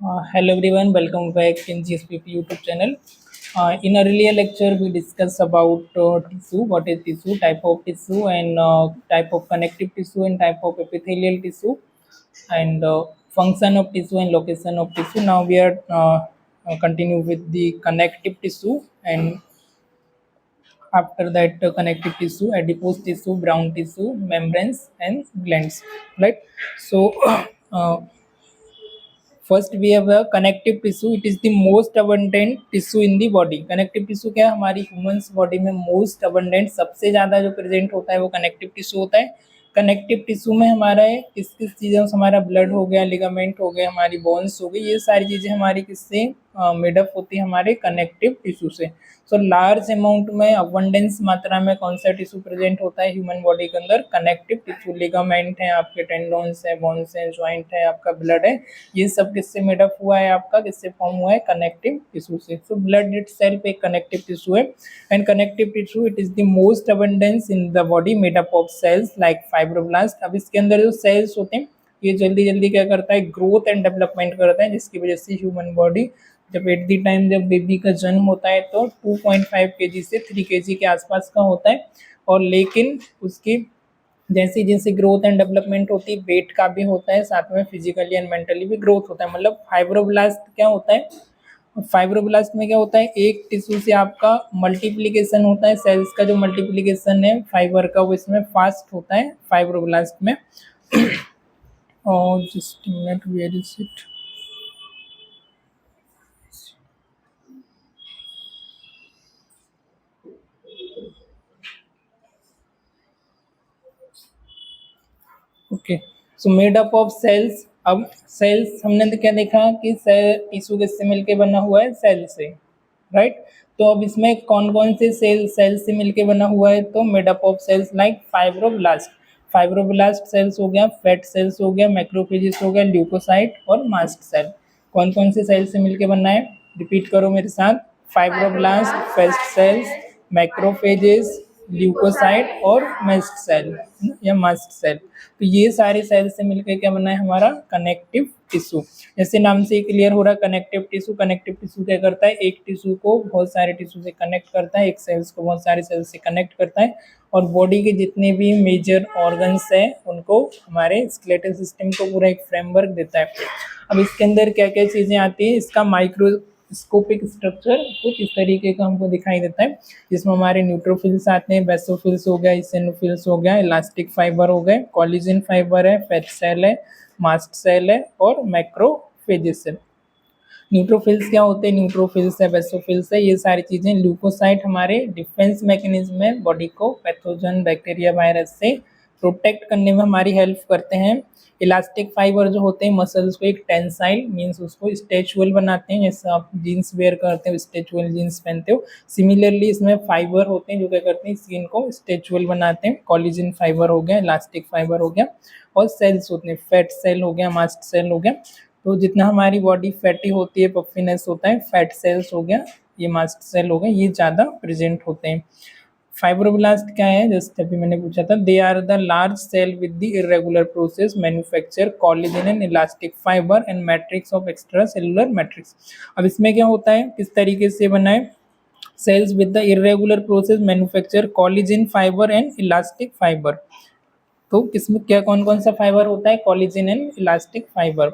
Hello everyone, welcome back in GSPP YouTube channel. In a earlier lecture, we discussed about tissue, what is tissue, type of tissue, and type of connective tissue, and type of epithelial tissue, and function of tissue and location of tissue. Now we are continue with the connective tissue, and after that, connective tissue, adipose tissue, brown tissue, membranes, and glands. Right. So. Uh, first we have a connective tissue. It is the most abundant tissue in the body. Connective tissue क्या है, हमारी humans body में most abundant, सबसे ज़्यादा जो present होता है वो कनेक्टिव टिश्यू होता है. कनेक्टिव टिश्यू में हमारा है किस किस चीज़ों से, हमारा ब्लड हो गया, लिगामेंट हो गया, हमारी बोन्स हो गई, ये सारी चीज़ें हमारी किससे मेडअप होती है, हमारे कनेक्टिव टिश्यू से. सो लार्ज अमाउंट में, अबंडेंस मात्रा में कौन सा टिश्यू प्रेजेंट होता है ह्यूमन बॉडी के अंदर? Connective tissue. लिगामेंट है, आपके टेंडोन्स है, बोन्स है, ज्वाइंट है, आपका ब्लड है, ये सब किससे मेडअप हुआ है, आपका किससे फॉर्म हुआ है? कनेक्टिव टिश्यू से. सो ब्लड इटसेल्फ एक कनेक्टिव टिश्यू है. And connective tissue it is the most abundance in the body, made up of cells like fibroblast. अब इसके अंदर जो सेल्स होते हैं ये जल्दी जल्दी क्या करता है? ग्रोथ एंड डेवलपमेंट करता है, जिसकी वजह से ह्यूमन बॉडी जब एट दी टाइम जब बेबी का जन्म होता है तो 2.5 kg से 3 kg के आसपास का होता है. और लेकिन उसकी जैसे जैसे ग्रोथ एंड डेवलपमेंट होती है, वेट का भी होता है, साथ में फिजिकली एंड मेंटली भी ग्रोथ होता है. मतलब फाइब्रोब्लास्ट क्या होता है? फाइब्रोब्लास्ट में क्या होता है, एक टिश्यू से आपका मल्टीप्लिकेशन होता है. सेल्स का जो मल्टीप्लिकेशन है फाइबर का, वो इसमें फास्ट होता है फाइब्रोब्लास्ट में. और just minute, where is it? Okay. So made up of cells. अब सेल्स हमने तो क्या देखा कि सेल टिश्यू किससे मिलके बना हुआ है? सेल से. राइट. तो अब इसमें कौन कौन से सेल से मिलके बना हुआ है? तो made up of cells like fibroblast. Fibroblast cells हो गया, फैट सेल्स हो गया, मैक्रोफेजेस हो गया, ल्यूकोसाइट और मास्ट सेल. कौन कौन से सेल से मिलके बनना है? रिपीट करो मेरे साथ. Fibroblast, fat cells, macrophages, leucocyte और मास्ट सेल या मास्ट सेल. तो ये सारे सेल से मिलकर क्या बना है हमारा? Connective tissue. जैसे नाम से क्लियर हो रहा है, कनेक्टिव टिश्यू. कनेक्टिव टिश्यू क्या करता है? एक टिश्यू को बहुत सारे टिश्यू से कनेक्ट करता है, एक सेल्स को बहुत सारे सेल्स से कनेक्ट करता है, और बॉडी के जितने भी मेजर ऑर्गन्स हैं उनको, हमारे स्केलेटल सिस्टम को पूरा एक फ्रेमवर्क देता है. अब इसके अंदर क्या क्या चीज़ें आती हैं? इसका माइक्रोस्कोपिक स्ट्रक्चर कुछ इस तरीके का हमको दिखाई देता है, जिसमें हमारे न्यूट्रोफिल्स आते हैं, बेसोफिल्स हो गया, इसेनोफिल्स हो गया, इलास्टिक फाइबर हो गए, कोलेजन फाइबर है, फैट सेल है, मास्ट सेल है और मैक्रोफेजेस है. न्यूट्रोफिल्स क्या होते हैं? न्यूट्रोफिल्स है, बेसोफिल्स है, ये सारी चीज़ें. ल्यूकोसाइट हमारे डिफेंस मैकेनिज्म में बॉडी को पैथोजन, बैक्टीरिया, वायरस से प्रोटेक्ट करने में हमारी हेल्प करते हैं. इलास्टिक फाइबर जो होते हैं मसल्स को एक टेंसाइल मीन्स उसको स्ट्रेचुअल बनाते हैं, जैसे आप जीन्स वेयर करते हो, स्ट्रेचुअल जीन्स पहनते हो, सिमिलरली इसमें फाइबर होते हैं जो क्या करते हैं? स्किन को स्ट्रेचुअल बनाते हैं. कोलेजन फाइबर हो गया, इलास्टिक फाइबर हो गया, और सेल्स होते हैं, फैट सेल हो गया, मास्ट सेल हो गया. तो जितना हमारी बॉडी फैटी होती है, पफिनेस होता है, फैट सेल्स हो गया, ये मास्ट सेल हो गए, ये ज़्यादा प्रेजेंट होते हैं. फाइब्रोब्लास्ट क्या है? जैसे अभी मैंने पूछा था, they are the large cell with the irregular process manufacture collagen and elastic fibre and matrix of extra cellular matrix. अब इसमें क्या होता है, किस तरीके से बना है? Cells with the irregular process manufacture collagen fibre and elastic fibre. तो किसमें क्या कौन कौन सा फाइबर होता है? Collagen and elastic fibre.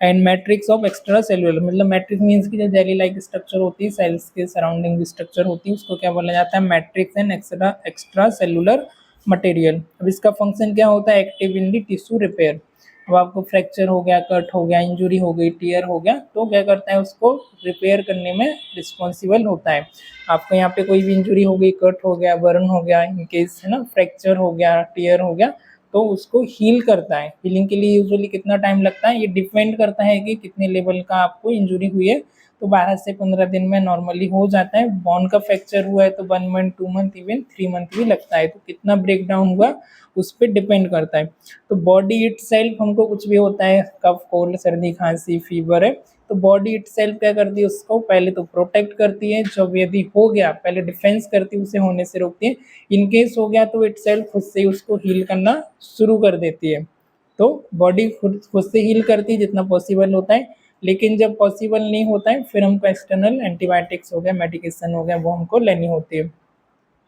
And matrix of extra cellular, मतलब मैट्रिक्स मीन्स की जो जेली लाइक स्ट्रक्चर होती है, सेल्स के सराउंडिंग स्ट्रक्चर होती है, उसको क्या बोला जाता है? Matrix and extra cellular material. अब इसका फंक्शन क्या होता है? Active in the tissue repair. अब आपको फ्रैक्चर हो गया, कट हो गया, इंजुरी हो गई, टीयर हो गया, तो क्या करता है? उसको रिपेयर करने में रिस्पॉन्सिबल होता है. आपको यहाँ पे कोई भी इंजुरी हो गई, कट हो गया, बर्न हो गया, इनकेस है ना, फ्रैक्चर हो गया, टीयर हो गया, तो उसको हील करता है. हीलिंग के लिए यूजुअली कितना टाइम लगता है? ये डिपेंड करता है कि कितने लेवल का आपको इंजुरी हुई है. तो 12 से 15 दिन में नॉर्मली हो जाता है. बोन का फ्रैक्चर हुआ है तो 1 मंथ, 2 मंथ, इवन 3 मंथ भी लगता है. तो कितना ब्रेक डाउन हुआ उस पर डिपेंड करता है. तो बॉडी इटसेल्फ, हमको कुछ भी होता है, कफ, कोल्ड, सर्दी, खांसी, फीवर है, तो बॉडी इटसेल्फ क्या करती है? उसको पहले तो प्रोटेक्ट करती है, जब यदि हो गया पहले डिफेंस करती है, उसे होने से रोकती है. इनकेस हो गया तो इटसेल्फ खुद से ही उसको हील करना शुरू कर देती है. तो बॉडी खुद खुद से हील करती है जितना पॉसिबल होता है. लेकिन जब पॉसिबल नहीं होता है फिर हमको एक्सटर्नल एंटीबायोटिक्स हो गया, मेडिकेशन हो गया, वो हमको लेनी होती है।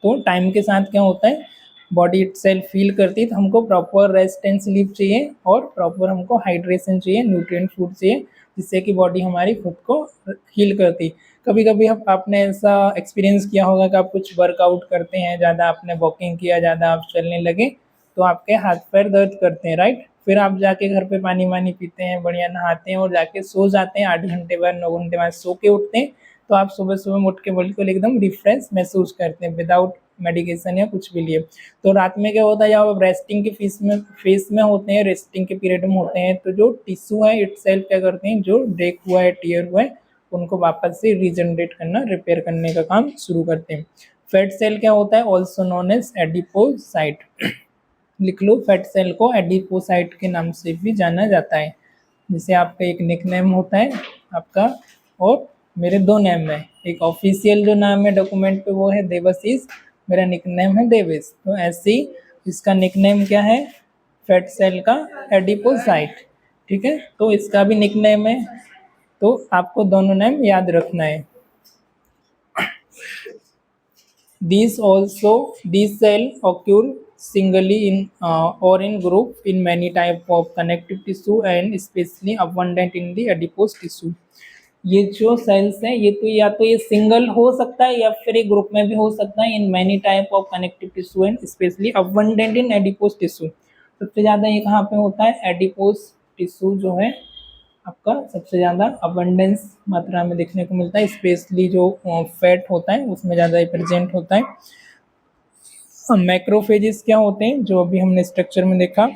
तो टाइम के साथ क्या होता है, बॉडी इटसेल्फ फील करती है, तो हमको प्रॉपर रेस्ट एंड स्लीप चाहिए और प्रॉपर हमको हाइड्रेशन चाहिए, न्यूट्रिएंट फूड चाहिए, जिससे कि बॉडी हमारी खुद को हील करती। कभी कभी हम आपने ऐसा एक्सपीरियंस किया होगा कि आप कुछ वर्कआउट करते हैं, ज़्यादा आपने वॉकिंग किया, ज़्यादा आप चलने लगे, तो आपके हाथ पैर दर्द करते हैं, राइट। फिर आप जाके घर पे पानी वानी पीते हैं, बढ़िया नहाते हैं और जाके सो जाते हैं, 8 घंटे बाद 9 घंटे बाद सो के उठते हैं, तो आप सुबह सुबह उठ के बिल्कुल एकदम रिफ्रेश महसूस करते हैं विदाउट मेडिकेशन या कुछ भी लिए। तो रात में क्या होता है, जब आप रेस्टिंग के फेस में होते हैं, रेस्टिंग के पीरियड में होते हैं, तो जो टिश्यू है इटसेल्फ क्या करते हैं, जो ब्रेक हुआ है, टियर हुआ है, उनको वापस से रीजनरेट करना, रिपेयर करने का काम शुरू करते हैं। फैट सेल क्या होता है, ऑल्सो नोन एज एडिपोसाइट। लिख लो, फैट सेल को एडिपोसाइट के नाम से भी जाना जाता है। जैसे आपका एक निकनेम होता है आपका, और मेरे दो नेम है, एक ऑफिशियल जो नाम है डॉक्यूमेंट पे वो है देवाशीष, मेरा निकनेम है देवेश। तो ऐसे ही इसका निकनेम क्या है, फैट सेल का एडिपोसाइट, ठीक है। तो इसका भी निकनेम है, तो आपको दोनों नेम याद रखना है। These cell occur singly in or in group in many type of connective tissue and especially abundant in the adipose tissue। ये जो सेल्स हैं, ये तो या तो ये सिंगल हो सकता है या फिर एक ग्रुप में भी हो सकता है, in many type of connective tissue and specially abundant in adipose tissue. सबसे ज़्यादा ये कहाँ पे होता है, एडिपोस टिश्यू जो है आपका सबसे ज़्यादा अबंडेंस मात्रा में देखने को मिलता है, स्पेशली जो फैट होता है उसमें ज़्यादा ही प्रेजेंट होता है। मैक्रोफेजेस क्या होते हैं, जो अभी हमने स्ट्रक्चर में देखा,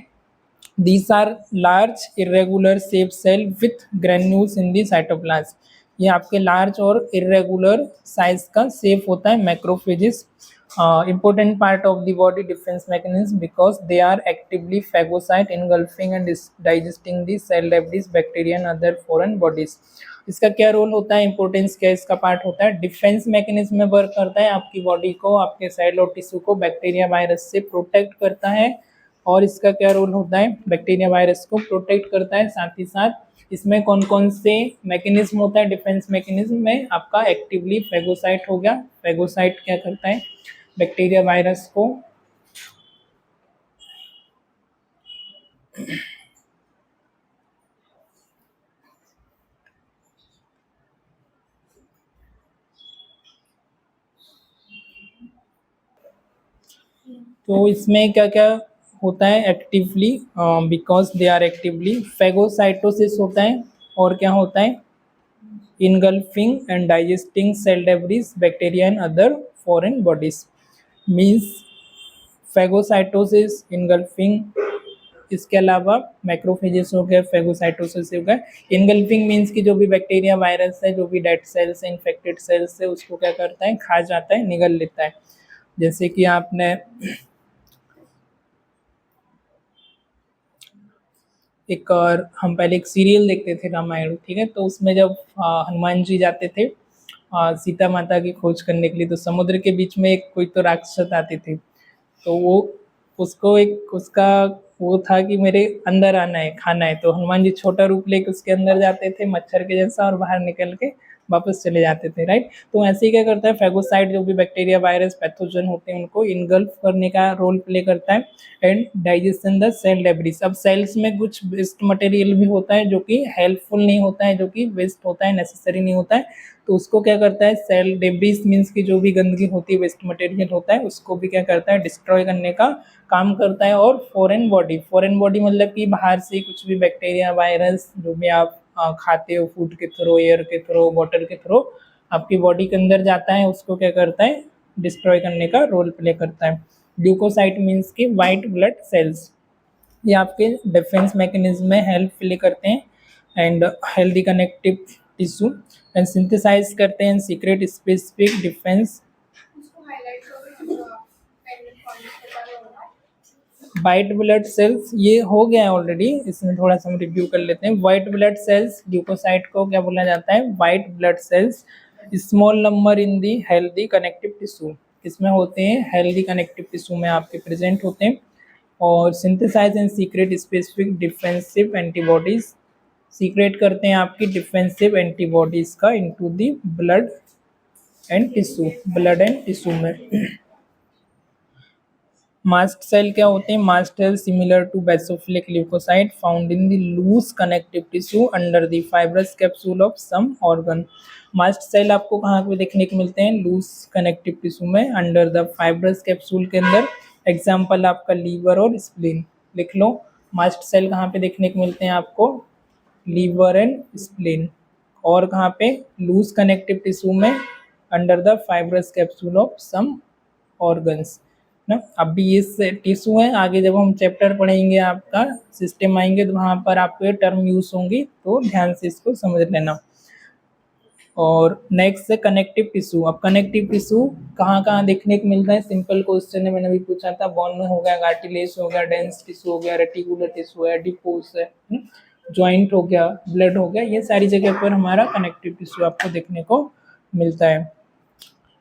These are large irregular shaped cell with granules in the cytoplasm। ये आपके लार्ज और इरेगुलर साइज का शेप होता है macrophages. important part of the body defense mechanism because they are actively phagocyte engulfing and digesting the cell debris, bacteria and other foreign bodies। इसका क्या role होता है, इंपॉर्टेंस क्या इसका पार्ट होता है, डिफेंस मैकेनिज्म में वर्क करता है, आपकी बॉडी को, आपके सेल और टिश्यू को बैक्टीरिया वायरस से प्रोटेक्ट करता है। और इसका क्या रोल होता है, बैक्टीरिया वायरस को प्रोटेक्ट करता है। साथ ही साथ इसमें कौन कौन से मैकेनिज्म होता है डिफेंस मैकेनिज्म में, आपका एक्टिवली फेगोसाइट हो गया। फेगोसाइट क्या करता है, बैक्टीरिया वायरस को तो इसमें क्या क्या होता है, actively, because they are actively, phagocytosis होता है, और क्या होता है, engulfing and digesting cell debris, bacteria and other foreign bodies. Means phagocytosis, engulfing, इसके अलावा मैक्रोफेजेस हो गया, फेगोसाइटोसिस हो गया। इनगल्फिंग मीन्स कि जो भी बैक्टीरिया वायरस है, जो भी डेड सेल्स है, इन्फेक्टेड सेल्स है, उसको क्या करता है, खा जाता है, निगल लेता है। जैसे कि आपने एक और, हम पहले एक सीरियल देखते थे रामायण, ठीक है, तो उसमें जब हनुमान जी जाते थे सीता माता की खोज करने के लिए, तो समुद्र के बीच में एक कोई तो राक्षस आते थे, तो वो उसको एक उसका वो था कि मेरे अंदर आना है, खाना है, तो हनुमान जी छोटा रूप लेके उसके अंदर जाते थे मच्छर के जैसा, और बाहर निकल के वापस चले जाते थे, राइट। तो ऐसे ही क्या करता है, फेगोसाइट जो भी बैक्टीरिया वायरस पैथोजन होते हैं उनको इनगल्फ करने का रोल प्ले करता है, and digestion the cell debris. अब सेल्स में कुछ वेस्ट मटेरियल भी होता है जो कि हेल्पफुल नहीं होता है, जो कि वेस्ट होता है, नेसेसरी नहीं होता है, तो उसको क्या करता है, सेल डेब्रिस मीन्स की जो भी गंदगी होती है, वेस्ट मटेरियल होता है, उसको भी क्या करता है, डिस्ट्रॉय करने का काम करता है। और फॉरेन बॉडी मतलब कि बाहर से कुछ भी बैक्टीरिया वायरस जो भी आप खाते हो, फूड के थ्रू, एयर के थ्रू, वाटर के थ्रू आपकी बॉडी के अंदर जाता है, उसको क्या करता है, डिस्ट्रॉय करने का रोल प्ले करता है। ल्यूकोसाइट मीन्स की वाइट ब्लड सेल्स, ये आपके डिफेंस मैकेनिज्म में हेल्प प्ले करते हैं, and healthy connective tissue and synthesise करते हैं, secrete specific defence. White blood cells ये हो गया है ऑलरेडी, इसमें थोड़ा सा हम रिव्यू कर लेते हैं। वाइट ब्लड सेल्स, ल्यूकोसाइट को क्या बोला जाता है, white blood sales, small number in the healthy connective tissue, इसमें होते हैं हेल्दी कनेक्टिव टिश्यू में आपके प्रेजेंट होते हैं, और synthesise and secrete specific defensive antibodies secrete करते हैं आपकी डिफेंसिव एंटीबॉडीज का into the blood and tissue में। मास्ट सेल क्या होते हैं? Mast cell similar to basophilic leukocyte found in the loose connective tissue under the fibrous capsule of some organ. Mast cell आपको कहाँ पे देखने को मिलते हैं? लूज कनेक्टिव टिश्यू में अंडर द फाइब्रस कैप्सूल के अंदर। एग्जाम्पल आपका लीवर और स्प्लीन लिख लो। मास्ट सेल कहाँ पे देखने को मिलते हैं आपको? Liver and spleen. और कहाँ पे? लूज कनेक्टिव टिश्यू में under the fibrous capsule of some organs ना। अभी ये टिश्यू है, आगे जब हम चैप्टर पढ़ेंगे आपका सिस्टम आएंगे तो वहाँ पर आपको ये टर्म यूज होंगी, तो ध्यान से इसको समझ लेना। और नेक्स्ट है कनेक्टिव टिश्यू। अब कनेक्टिव टिश्यू कहाँ कहाँ देखने को मिलता है? सिंपल क्वेश्चन है, मैंने भी पूछा था। बोन में हो गया, कार्टिलेज हो गया, डेंस टिश्यू हो गया, रेटिकुलर टिश्यू है, एडिपोस है, जॉइंट हो गया, ब्लड हो गया, ये सारी जगह पर हमारा कनेक्टिव टिश्यू आपको देखने को मिलता है।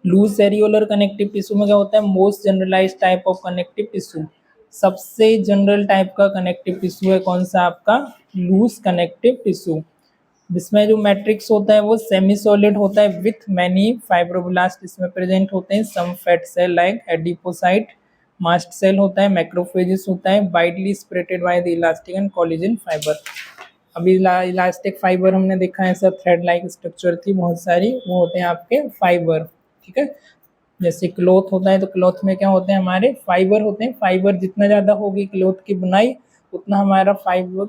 लूज सेरियोलर कनेक्टिव टिश्यू में क्या होता है? Most generalise type of connective tissue. सबसे जनरल टाइप का कनेक्टिव टिश्यू है कौन सा आपका? Loose connective tissue. जिसमें जो मैट्रिक्स होता है वो सेमी सॉलिड होता है विथ मैनी फाइब्रोब्लास्ट इसमें प्रेजेंट होते हैं। Some fat cell like adipocyte, mast cell होता है, मैक्रोफेजेस होता है, widely spreaded by the elastic and collagen fibre. अभी इलास्टिक फाइबर हमने देखा है, सब थ्रेड लाइक स्ट्रक्चर थी बहुत सारी, वो होते हैं आपके फाइबर। ठीक है, जैसे क्लॉथ होता है तो क्लॉथ में क्या होते हैं? हमारे फाइबर होते हैं। फाइबर जितना ज़्यादा होगी क्लॉथ की बुनाई, उतना हमारा फाइबर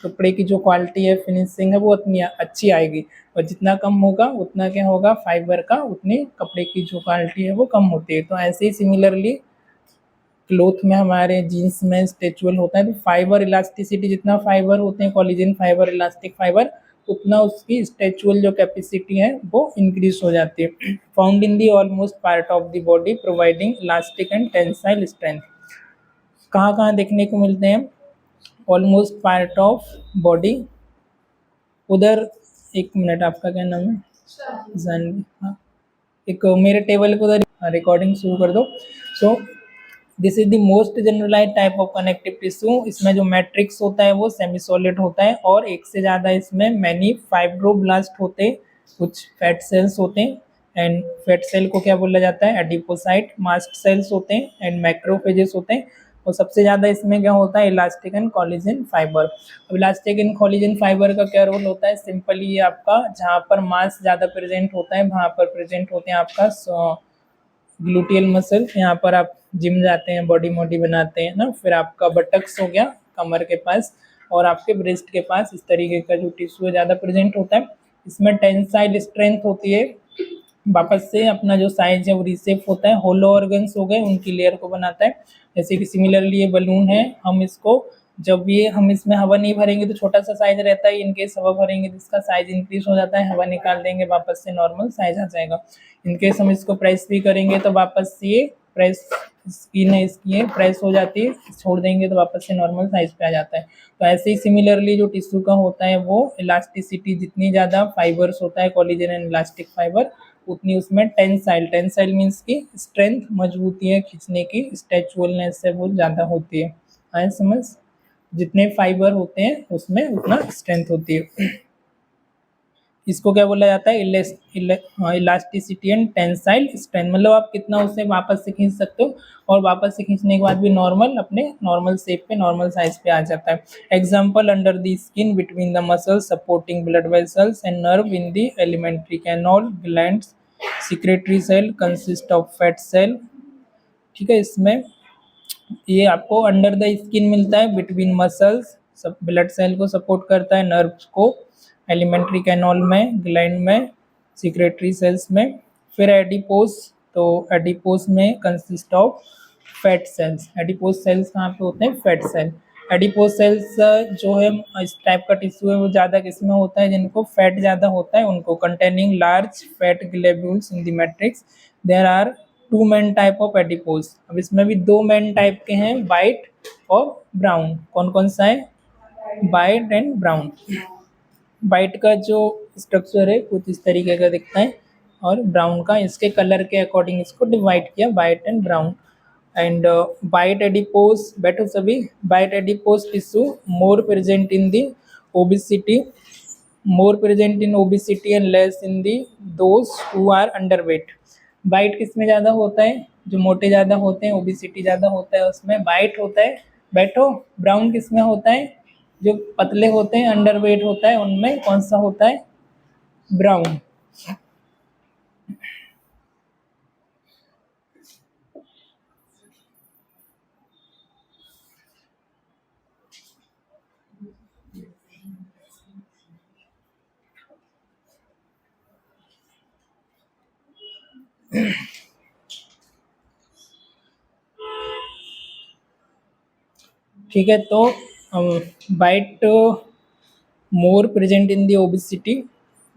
कपड़े की जो क्वालिटी है, फिनिशिंग है, वो उतनी अच्छी आएगी। और जितना कम होगा उतना क्या होगा? फाइबर का उतनी कपड़े की जो क्वालिटी है वो कम होती है। तो ऐसे ही सिमिलरली क्लोथ में, हमारे जीन्स में स्ट्रेचुअल होता है। तो फाइबर इलास्टिसिटी, जितना फाइबर होते हैं कोलेजन फाइबर, इलास्टिक फाइबर, उतना उसकी स्ट्रेचुअल जो कैपेसिटी है वो इंक्रीज हो जाती है। Found in the almost part of the body providing elastic and tensile strength. कहाँ कहाँ देखने को मिलते हैं? Almost part of body. उधर एक मिनट, आपका क्या नाम है? जानवी। हाँ, एक मेरे टेबल पे उधर रिकॉर्डिंग शुरू कर दो। So this is the most generalise type of connective tissue. इसमें जो मैट्रिक्स होता है वो सेमी सॉलिड होता है और एक से ज़्यादा इसमें मैनी फाइब्रोब्लास्ट होते हैं, कुछ फैट सेल्स होते हैं। एंड फैट सेल को क्या बोला जाता है? एडिपोसाइट। मास्ट सेल्स होते हैं एंड मैक्रोफेजेस होते हैं। और सबसे ज़्यादा इसमें क्या होता है? Elastic and collagen fibre. अब इलास्टिक एंड कोलेजन फाइबर का क्या रोल होता है? सिंपली ये आपका जहाँ पर मास ज़्यादा प्रेजेंट होता है वहाँ पर प्रेजेंट होते हैं आपका ग्लूटियल मसल। यहाँ पर आप जिम जाते हैं, बॉडी मोडी बनाते हैं ना। फिर आपका बटक्स हो गया कमर के पास, और आपके ब्रेस्ट के पास इस तरीके का जो टिश्यू ज़्यादा प्रेजेंट होता है। इसमें टेंसाइल स्ट्रेंथ होती है, वापस से अपना जो साइज है वो रिसेप होता है। होलो ऑर्गन्स हो गए, उनकी लेयर को बनाता है। जैसे कि सिमिलरली ये बलून है, हम इसको जब ये हम इसमें हवा नहीं भरेंगे तो छोटा सा साइज रहता है, इनकेस हवा भरेंगे तो इसका साइज इंक्रीज हो जाता है, हवा निकाल देंगे वापस से नॉर्मल साइज आ जाएगा। इनकेस हम इसको प्रेस भी करेंगे तो वापस से ये प्रेस स्किन है इसकी है प्रेस हो जाती है, छोड़ देंगे तो वापस से नॉर्मल साइज पे आ जाता है। तो ऐसे ही सिमिलरली जो टिश्यू का होता है वो इलास्टिसिटी, जितनी ज़्यादा फाइबर्स होता है कोलेजन एंड इलास्टिक फाइबर, उतनी उसमें टेंसाइल, टेंसाइल मीन्स की स्ट्रेंथ, मजबूती है खींचने की, स्ट्रेचुअलनेस है वो ज़्यादा होती है। आए समझ? जितने फाइबर होते हैं उसमें उतना स्ट्रेंथ होती है। इसको क्या बोला जाता है? Elasticity and tensile strength. मतलब आप कितना उसे वापस से खींच सकते हो, और वापस से खींचने के बाद भी नॉर्मल अपने नॉर्मल शेप पे, नॉर्मल साइज पे आ जाता है। Example, under the skin between the muscles supporting blood vessels and nerve in the alimentary canal glands secretory cell consist of fat cell. ठीक है, इसमें ये आपको अंडर द स्किन मिलता है, बिटवीन मसल्स सब ब्लड सेल को सपोर्ट करता है, नर्व्स को एलिमेंट्री कैनल में, ग्लैंड में, सिक्रेटरी सेल्स में। फिर एडिपोस, तो एडिपोस में consist of fat cells. Adipose cells कहाँ पे होते हैं? Fat cell. एडिपोस सेल्स जो है इस टाइप का टिश्यू है वो ज़्यादा किसमें होता है? जिनको फैट ज़्यादा होता है उनको। Containing large fat globules in the matrix. There are two main type of adipose. अब इसमें भी दो मेन टाइप के हैं, वाइट और ब्राउन। कौन कौन सा है? White and brown. वाइट का जो स्ट्रक्चर है कुछ इस तरीके का दिखता है, और ब्राउन का इसके कलर के अकॉर्डिंग इसको डिवाइड किया, white and brown. And white adipose, बैठो सभी, white adipose tissue more present in the obesity, more present in obesity and less in the those who are underweight. White किस में ज़्यादा होता है? जो मोटे ज़्यादा होते हैं, ओबिसिटी ज़्यादा होता है उसमें बाइट होता है। बैठो। ब्राउन किस में होता है? जो पतले होते हैं, अंडरवेट होता है, उनमें कौन सा होता है? ब्राउन। ठीक है, तो white more present in the obesity.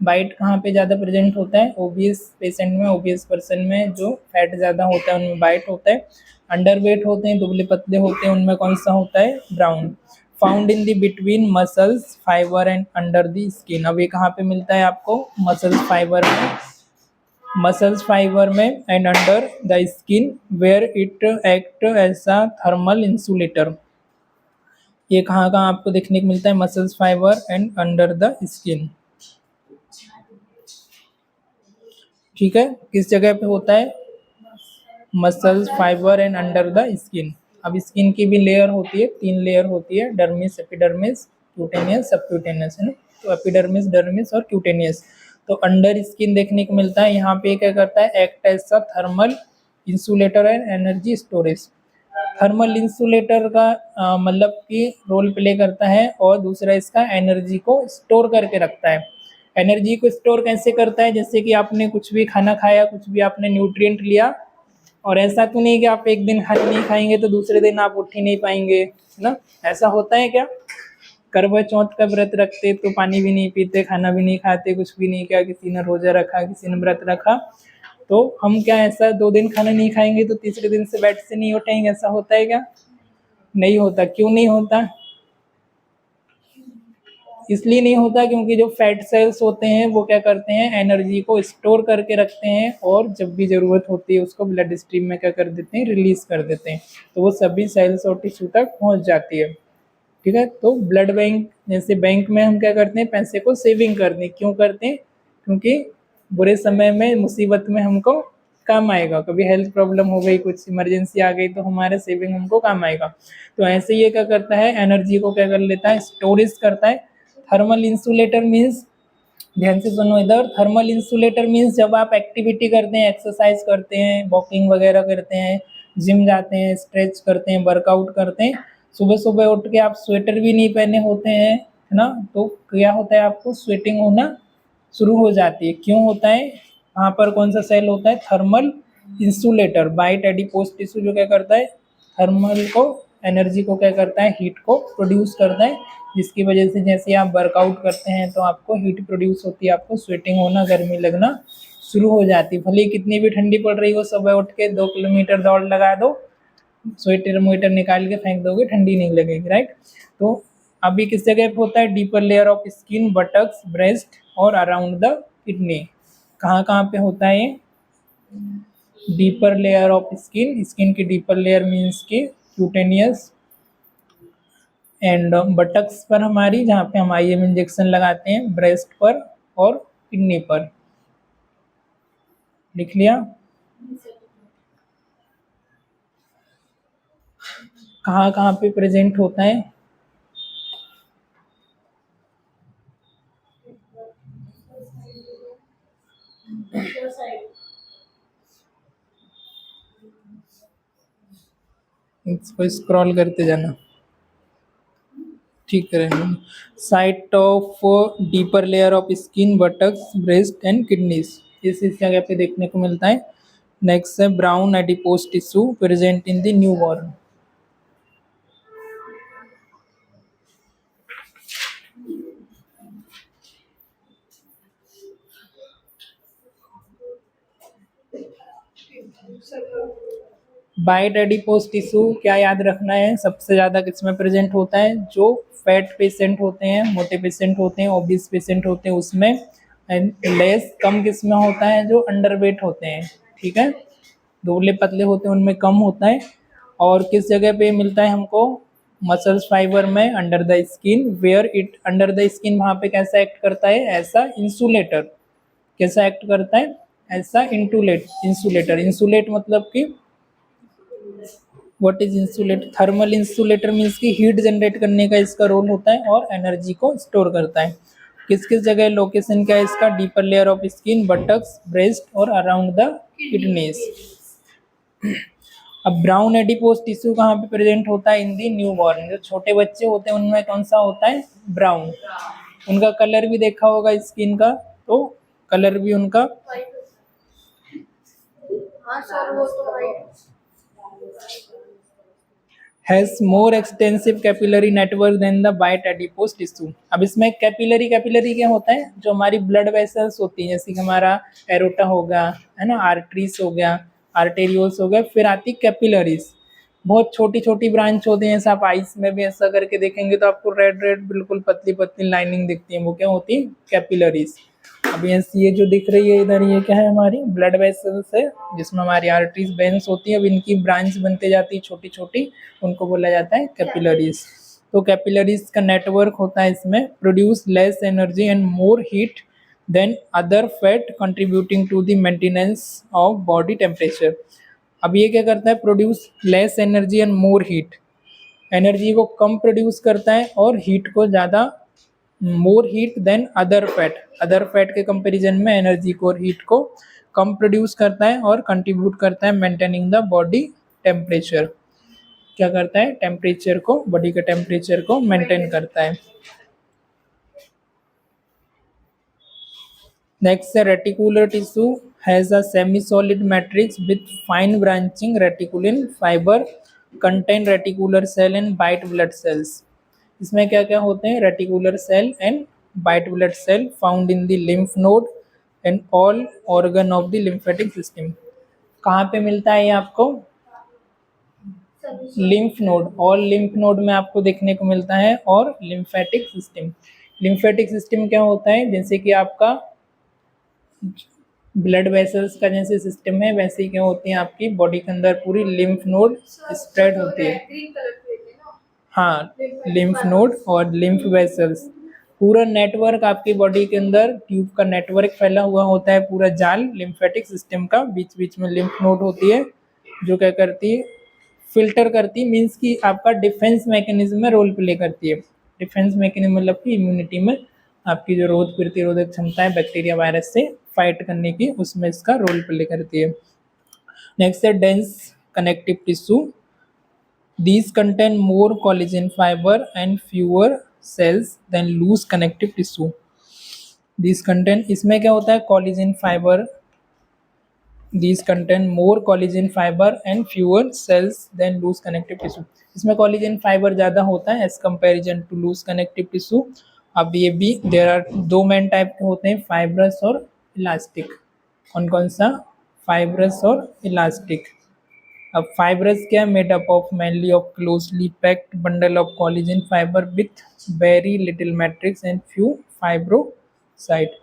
White कहाँ पे ज़्यादा प्रेजेंट होता है? ओबियस पेशेंट में, ओबियस पर्सन में जो फैट ज़्यादा होता है उनमें बाइट होता है। अंडरवेट होते हैं, दुबले पतले होते हैं, उनमें कौन सा होता है? Brown. Found in the between muscles fibre and under the skin. अब ये कहाँ पे मिलता है आपको? मसल्स फाइबर में, मसल्स फाइबर में and under the skin where it act as a thermal insulator. ये कहाँ कहाँ आपको देखने को मिलता है? Muscles fibre and under the skin. ठीक है, किस जगह पे होता है? Muscles fibre and under the skin. अब स्किन की भी लेयर होती है, 3 लेयर होती है, डर्मिस, एपिडर्मिस, क्यूटेनियस, सबक्यूटेनियस, है ना। तो एपिडर्मिस, डर्मिस और क्यूटेनियस। तो अंडर स्किन देखने को मिलता है। यहाँ पे क्या करता है? Act as a thermal insulator and energy storage. Thermal insulator का मतलब कि रोल प्ले करता है, और दूसरा इसका एनर्जी को स्टोर करके रखता है। एनर्जी को स्टोर कैसे करता है? जैसे कि आपने कुछ भी खाना खाया, कुछ भी आपने न्यूट्रिएंट लिया, और ऐसा तो नहीं कि आप एक दिन खाना नहीं खाएंगे तो दूसरे दिन आप उठ ही नहीं पाएंगे, है ना। ऐसा होता है क्या? करवा चौथ का व्रत रखते तो पानी भी नहीं पीते, खाना भी नहीं खाते, कुछ भी नहीं किया, किसी ने रोजा रखा, किसी ने व्रत रखा, तो हम क्या ऐसा 2 दिन खाना नहीं खाएंगे तो तीसरे दिन से बेड से नहीं उठेंगे? ऐसा होता है क्या? नहीं होता। क्यों नहीं होता? इसलिए नहीं होता क्योंकि जो फैट सेल्स होते हैं वो क्या करते हैं? एनर्जी को स्टोर करके रखते हैं, और जब भी ज़रूरत होती है उसको ब्लड स्ट्रीम में क्या कर देते हैं? रिलीज कर देते हैं, तो वो सभी सेल्स और टिश्यू तक पहुंच जाती है। ठीक है, तो ब्लड बैंक, जैसे बैंक में हम क्या करते हैं? पैसे को सेविंग करते हैं। क्यों करते हैं? क्योंकि बुरे समय में, मुसीबत में हमको काम आएगा। कभी हेल्थ प्रॉब्लम हो गई, कुछ इमरजेंसी आ गई, तो हमारे सेविंग हमको काम आएगा। तो ऐसे ये क्या करता है? एनर्जी को क्या कर लेता है? स्टोरेज करता है। थर्मल इंसुलेटर मीन्स, ध्यान से सुनो इधर, थर्मल इंसुलेटर मीन्स जब आप एक्टिविटी करते हैं, एक्सरसाइज करते हैं, वॉकिंग वगैरह करते हैं, जिम जाते हैं, स्ट्रेच करते हैं, वर्कआउट करते हैं, सुबह सुबह उठ के आप स्वेटर भी नहीं पहने होते हैं, है ना, तो क्या होता है? आपको स्वेटिंग होना शुरू हो जाती है। क्यों होता है? वहाँ पर कौन सा सेल होता है? Thermal insulator. White adipose tissue जो क्या करता है? थर्मल को, एनर्जी को क्या करता है? हीट को प्रोड्यूस करता है, जिसकी वजह से जैसे आप वर्कआउट करते हैं तो आपको हीट प्रोड्यूस होती है, आपको स्वेटिंग होना, गर्मी लगना शुरू हो जाती है। भले ही कितनी भी ठंडी पड़ रही हो, सुबह उठ के 2 किलोमीटर दौड़ लगा दो, स्वेटर मोइटर निकाल के फेंक दोगे, ठंडी नहीं लगेगी, राइट। तो अभी किस जगह पे होता है? Deeper layer of skin, buttocks, breast और अराउंड द किडनी। कहाँ कहाँ पे होता है ये? Deeper layer of skin, skin की डीपर लेयर मीन्स की क्यूटेनियस, एंड बटक्स पर हमारी, जहाँ पे हम आईएम इंजेक्शन लगाते हैं, ब्रेस्ट पर और किडनी पर। लिख लिया? कहाँ कहाँ पे प्रेजेंट होता है? इसको स्क्रॉल करते जाना, ठीक है। Site of deeper layer of skin, buttocks, breast and kidneys, इस जगह पे देखने को मिलता है। नेक्स्ट है brown adipose tissue present in the newborn. White adipose tissue क्या याद रखना है? सबसे ज़्यादा किसमें प्रेजेंट होता है? जो फैट पेशेंट होते हैं, मोटे पेशेंट होते हैं, ओबीस पेशेंट होते हैं उसमें, एंड लेस कम किसमें होता है? जो अंडरवेट होते हैं, ठीक है, दुबले पतले होते हैं उनमें कम होता है। और किस जगह पे मिलता है हमको? मसल्स फाइबर में under the skin, where it under the skin वहाँ पे कैसा एक्ट करता है, ऐसा इंसुलेटर। कैसा एक्ट करता है, ऐसा इंसुलेटर। इंसुलेट मतलब कि what is insulate, thermal insulator means कि हीट जनरेट करने का इसका रोल होता है और एनर्जी को स्टोर करता है। किस किस जगह लोकेशन क्या है इसका, deeper layer of skin, buttocks, breast और अराउंड द किडनीज। अब ब्राउन एडिपोज टिश्यू कहाँ पे प्रेजेंट होता है, इन दी न्यू बॉर्न। जो छोटे बच्चे होते हैं उनमें कौन सा होता है, ब्राउन। उनका कलर भी देखा होगा स्किन का, तो कलर भी उनका has more extensive capillary network than the white adipose tissue. अब इसमें कैपिलरी क्या होता है, जो हमारी ब्लड वेसल्स होती है, जैसे कि हमारा एरोटा होगा, है ना, आर्टरीज हो गया, आर्टेरियोल्स हो गया, फिर आती कैपिलरीज। बहुत छोटी छोटी ब्रांच होती है, जैसे आप आइस में भी ऐसा करके देखेंगे तो आपको रेड रेड बिल्कुल पतली पतली लाइनिंग दिखती है, वो क्या होती है, कैपिलरीज। अब ये जो दिख रही है इधर, ये क्या है, हमारी ब्लड वेसल्स है, जिसमें हमारी आर्टरीज वेन्स होती है। अब इनकी ब्रांच बनते जाती है छोटी छोटी, उनको बोला जाता है कैपिलरीज। तो कैपिलरीज का नेटवर्क होता है, इसमें produce less energy and more heat than other fat contributing to the maintenance of body temperature. अब ये क्या करता है, produce less energy and more heat, energy को कम प्रोड्यूस करता है और हीट को ज़्यादा, more heat than other fat, other fat के कंपैरिजन में एनर्जी को और हीट को कम प्रोड्यूस करता है और कंट्रीब्यूट करता है मेंटेनिंग द बॉडी टेम्परेचर। क्या करता है, टेम्परेचर को, बॉडी के टेम्परेचर को मेंटेन करता है। नेक्स्ट है reticular tissue has a semi solid matrix with fine branching reticulin fibre contain reticular cell and white blood cells. इसमें क्या क्या होते हैं, reticular cell and white blood cell found in the lymph node and all organ of the lymphatic system. कहाँ पे मिलता है ये आपको, lymph node, all lymph node में आपको देखने को मिलता है, और लिम्फेटिक सिस्टम। लिम्फेटिक सिस्टम क्या होता है, जैसे कि आपका ब्लड वेसल्स का जैसे सिस्टम है, वैसे ही क्या होती है आपकी बॉडी के अंदर पूरी लिम्फ नोड स्प्रेड होती है। हाँ, लिम्फ नोड और लिम्फ वेसल्स, पूरा नेटवर्क आपकी बॉडी के अंदर, ट्यूब का नेटवर्क फैला हुआ होता है, पूरा जाल लिम्फेटिक सिस्टम का। बीच बीच में लिम्फ नोड होती है, जो क्या करती है, फिल्टर करती है, मीन्स कि आपका डिफेंस मैकेनिज्म में रोल प्ले करती है। डिफेंस मैकेनिज्म मतलब कि इम्यूनिटी में आपकी जो रोग प्रतिरोधक क्षमता है बैक्टीरिया वायरस से फाइट करने की, उसमें इसका रोल प्ले करती है। नेक्स्ट है dense connective tissue, these contain more collagen fiber and fewer cells than loose connective tissue. these contain, इसमें क्या होता है, collagen fiber, these contain more collagen fiber and fewer cells than loose connective tissue. इसमें collagen fiber ज़्यादा होता है as comparison to loose connective tissue। अब ये भी there are दो मेन टाइप के होते हैं, fibrous और इलास्टिक। कौन कौन सा, fibrous और इलास्टिक। अब फाइब्रस क्या, made up of mainly of closely packed bundle of collagen fibre with very little matrix and few फाइब्रोसाइट।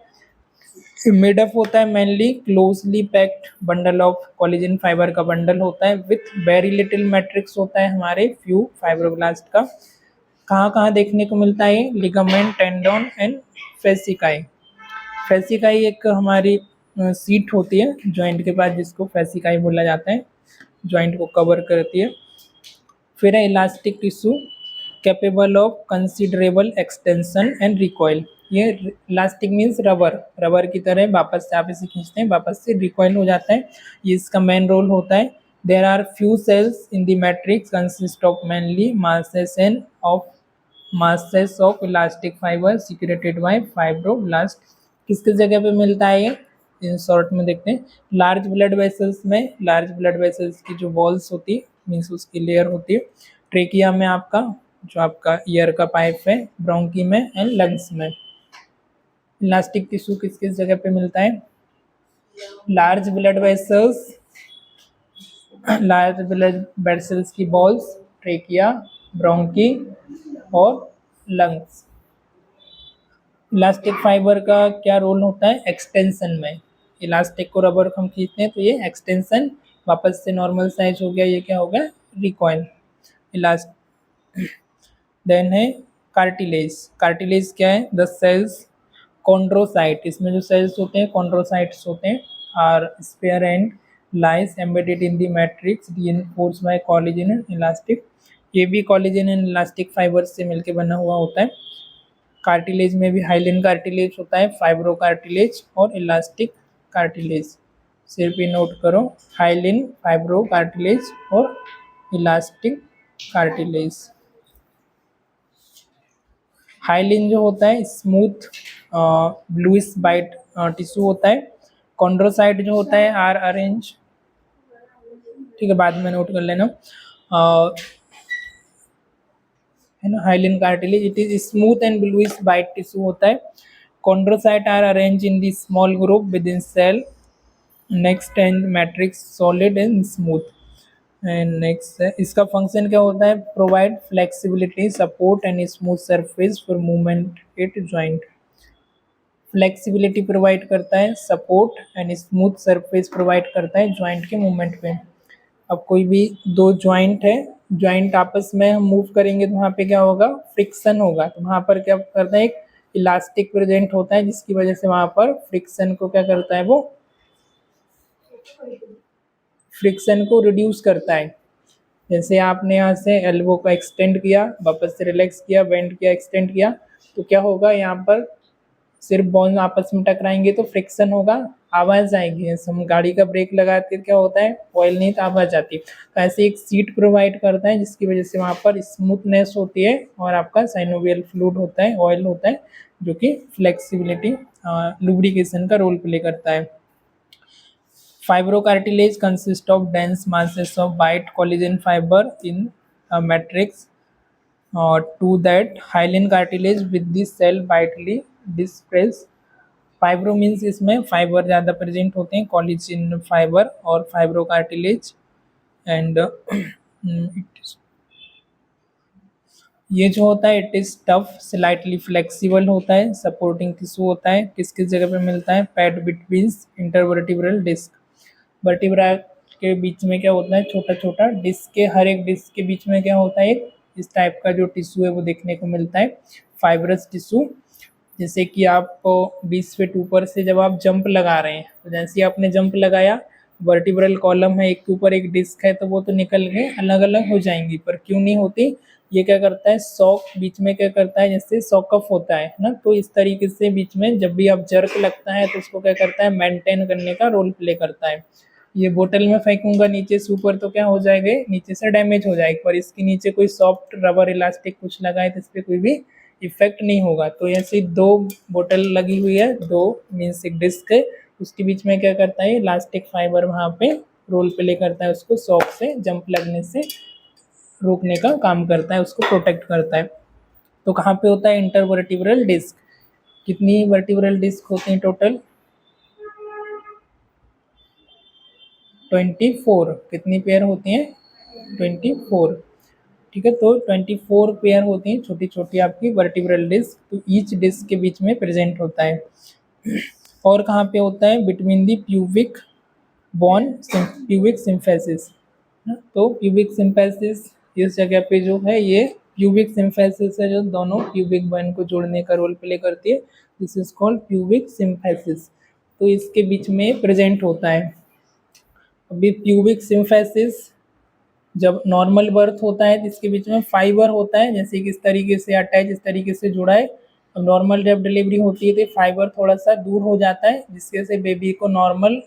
Made up होता है mainly closely packed bundle of collagen fibre का बंडल होता है, विथ वेरी लिटिल मैट्रिक्स होता है हमारे few fibroblast का। कहाँ कहाँ देखने को मिलता है, लिगामेंट, टेंडन एंड फेसिकाई। फेसिकाई एक हमारी सीट होती है जॉइंट के पास, जिसको फेसिकाई बोला जाता है, जॉइंट को कवर करती है। फिर है elastic tissue, capable of considerable extension and recoil. ये इलास्टिक मीन्स रबर, रबर की तरह वापस से आप इसे खींचते हैं, वापस से रिकॉइल हो जाता है, ये इसका मेन रोल होता है। There are few cells in the matrix consist of mainly masses of elastic fibre secreted by fibroblast. किस किस जगह पे मिलता है ये, इन शॉर्ट में देखते हैं। लार्ज ब्लड वेसल्स में, लार्ज ब्लड वेसल्स की जो वॉल्स होती है, मीन्स उसकी लेयर होती है। ट्रेकिया में आपका, जो आपका ईयर का पाइप है, ब्रोंकी में एंड लंग्स में। इलास्टिक टिश्यू किस किस जगह पे मिलता है, large blood vessels, large blood vessels की बॉल्स, ट्रेकिया, ब्रोंकी और लंग्स। इलास्टिक फाइबर का क्या रोल होता है, एक्सटेंशन में। इलास्टिक को रबर को हम खींचते हैं तो ये एक्सटेंशन, वापस से नॉर्मल साइज हो गया, ये क्या हो गया, रिकॉइल। इलास्ट देन है कार्टिलेज। कार्टिलेज क्या है? द सेल्स कॉन्ड्रोसाइट, इसमें जो सेल्स होते हैं कॉन्ड्रोसाइट्स होते हैं, are sparse and lies embedded in the matrix reinforce by collagen and elastic. ये भी कोलेजन एंड इलास्टिक फाइबर्स से मिलकर बना हुआ होता है। कार्टिलेज में भी हाइलिन कार्टिलेज होता है, फाइब्रो कार्टिलेज और इलास्टिक कार्टिलेज। सिर्फ ये नोट करो, हाइलिन, फाइब्रो कार्टिलेज और इलास्टिक कार्टिलेज। हाइलिन जो होता है स्मूथ ब्लूइश वाइट टिश्यू होता है। कॉन्ड्रोसाइट जो होता है आर अरेंज, ठीक है, बाद में नोट कर लेना, है ना। Hyaline cartilage it is smooth and bluish white tissue होता है। Chondrocyte are arrange in the small group within cell, next and matrix solid and smooth. And next है, इसका फंक्शन क्या होता है? Provide flexibility, support and smooth surface for movement at joint. Flexibility provide करता है, support and smooth surface provide करता है joint के मूवमेंट पे। अब कोई भी दो जॉइंट है, जॉइंट आपस में हम मूव करेंगे तो वहाँ पे क्या होगा? फ्रिक्शन होगा। तो वहाँ पर क्या करता है? एक इलास्टिक प्रेजेंट होता है जिसकी वजह से वहाँ पर फ्रिक्शन को क्या करता है? वो फ्रिक्शन को रिड्यूस करता है। जैसे आपने यहाँ से एल्बो को एक्सटेंड किया, वापस से रिलैक्स किया, बेंड किया, एक्सटेंड किया, तो क्या होगा? यहाँ पर सिर्फ बोन आपस में टकराएंगे तो फ्रिक्शन होगा, आवाज़ आएगी। जैसे हम गाड़ी का ब्रेक लगाते क्या होता है? ऑयल नहीं तो आवाज़ आती। तो ऐसे एक सीट प्रोवाइड करता है जिसकी वजह से वहाँ पर स्मूथनेस होती है और आपका साइनोवियल फ्लूइड होता है, ऑयल होता है, जो कि फ्लेक्सिबिलिटी लुब्रिकेशन का रोल प्ले करता है। Fibrocartilage consists of dense masses of white collagen fiber in a matrix to that hyaline cartilage with the cell widely dispersed. Fibro means इसमें फाइबर ज़्यादा प्रेजेंट होते हैं, कोलेजन फाइबर और fibrocartilage. And ये जो होता है it is tough, slightly flexible होता है, सपोर्टिंग टिश्यू होता है। किस किस जगह पे मिलता है? पैड बिटवीन्स इंटरवर्टिब्रल डिस्क, वर्टिब्रा के बीच में क्या होता है? छोटा छोटा डिस्क के, हर एक डिस्क के बीच में क्या होता है? एक इस टाइप का जो टिश्यू है वो देखने को मिलता है, फाइब्रस टिश्यू। जैसे कि आप 20 फीट ऊपर से जब आप जंप लगा रहे हैं, तो जैसे ही आपने जंप लगाया, वर्टिब्रल कॉलम है, एक के ऊपर एक डिस्क है, तो वो तो निकल के अलग अलग हो जाएंगी, पर क्यों नहीं होती? ये क्या करता है? सॉक बीच में क्या करता है? जैसे सॉकअप होता है ना, तो इस तरीके से बीच में जब भी आप जर्क लगता है तो उसको क्या करता है? मेंटेन करने का रोल प्ले करता है। ये बोतल में फेंकूंगा नीचे से ऊपर तो क्या हो जाएगा? नीचे से डैमेज हो जाएगी, पर इसके नीचे कोई सॉफ्ट रबर इलास्टिक कुछ लगा है तो इस पर कोई भी इफेक्ट नहीं होगा। तो ऐसे दो बोतल लगी हुई है, दो मीन्स एक डिस्क है, उसके बीच में क्या करता है? इलास्टिक फाइबर वहाँ पे रोल प्ले करता है, उसको शॉक से, जंप लगने से रोकने का काम करता है, उसको प्रोटेक्ट करता है। तो कहाँ पे होता है? Intervertebral disc. कितनी वर्टिब्रल डिस्क होते हैं टोटल? 24। कितनी पेयर होती हैं? 24। ठीक है, तो 24 पेयर होती हैं छोटी छोटी आपकी वर्टिब्रल डिस्क, तो ईच डिस्क के बीच में प्रेजेंट होता है। और कहाँ पे होता है? Between the pubic bone, pubic symphysis. तो प्यूबिक सिम्फेसिस इस जगह पे जो है, ये प्यूबिक सिम्फेसिस है जो दोनों प्यूबिक बोन को जोड़ने का रोल प्ले करती है, this is called pubic symphysis. तो इसके बीच में प्रेजेंट होता है। अभी प्यूबिक सिम्फेसिस जब नॉर्मल बर्थ होता है तो इसके बीच में फाइबर होता है, जैसे कि इस तरीके से अटैच, इस तरीके से जुड़ा है। अब नॉर्मल जब डिलीवरी होती है तो फाइबर थोड़ा सा दूर हो जाता है, जिसके से बेबी को नॉर्मल